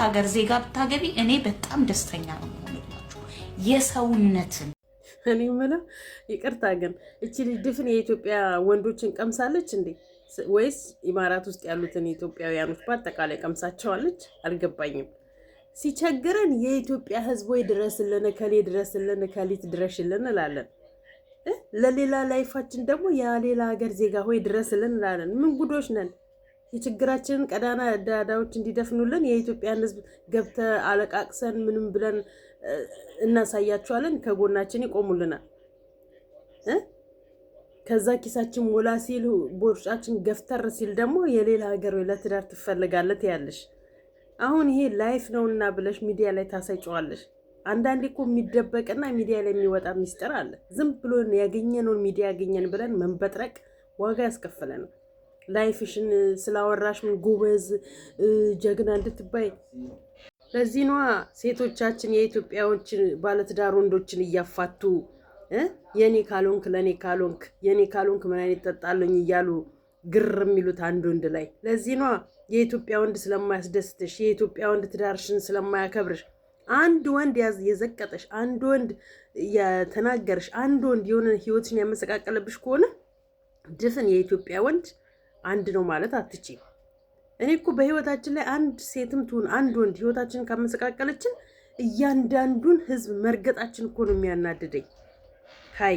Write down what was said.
ሀገር ዜጋ ብታገቢ እኔ በጣም ደስተኛ ነው የምሆንላችሁ። የሰውነትን እኔ የምለው ይቅርታ ግን እቺ ልጅ ድፍን የኢትዮጵያ ወንዶችን ቀምሳለች እንዴ? ወይስ ኢማራት ውስጥ ያሉትን ኢትዮጵያውያኖች በአጠቃላይ ቀምሳቸዋለች? አልገባኝም። ሲቸግረን የኢትዮጵያ ሕዝብ ወይ ድረስልን፣ ከሌ ድረስልን፣ ከሊት ድረሽልን እንላለን። ለሌላ ላይፋችን ደግሞ የሌላ ሀገር ዜጋ ሆይ ድረስልን እንላለን። ምን ጉዶች ነን? የችግራችንን ቀዳና ዳዳዎች እንዲደፍኑልን የኢትዮጵያን ሕዝብ ገብተ አለቃቅሰን ምንም ብለን እናሳያቸዋለን። ከጎናችን ይቆሙልናል። ከዛ ኪሳችን ሞላ ሲል ቦርጫችን ገፍተር ሲል ደግሞ የሌላ ሀገር ወይ ለትዳር ትፈልጋለት ያለሽ። አሁን ይሄ ላይፍ ነውና ብለሽ ሚዲያ ላይ ታሰጫዋለሽ። አንዳንዴ እኮ የሚደበቅና ሚዲያ ላይ የሚወጣ ሚስጥር አለ። ዝም ብሎ ያገኘነውን ሚዲያ ያገኘን ብለን መንበጥረቅ ዋጋ ያስከፍለናል። ላይፍሽን ስላወራሽ ምን ጎበዝ ጀግና እንድትባይ። ለዚህ ነዋ ሴቶቻችን የኢትዮጵያዎች ባለትዳር ወንዶችን እያፋቱ የኔ ካልሆንክ ለኔ ካልሆንክ የኔ ካልሆንክ ምን አይነት ጠጣለኝ እያሉ ግር የሚሉት አንድ ወንድ ላይ። ለዚህ ነዋ የኢትዮጵያ ወንድ ስለማያስደስትሽ፣ የኢትዮጵያ ወንድ ትዳርሽን ስለማያከብርሽ፣ አንድ ወንድ የዘቀጠሽ፣ አንድ ወንድ የተናገርሽ፣ አንድ ወንድ የሆነ ህይወትሽን ያመሰቃቀለብሽ ከሆነ ድፍን የኢትዮጵያ ወንድ አንድ ነው ማለት አትችይም። እኔ እኮ በህይወታችን ላይ አንድ ሴትም ትሁን አንድ ወንድ ህይወታችንን ካመሰቃቀለችን እያንዳንዱን ህዝብ መርገጣችን እኮ ነው የሚያናድደኝ። ሀይ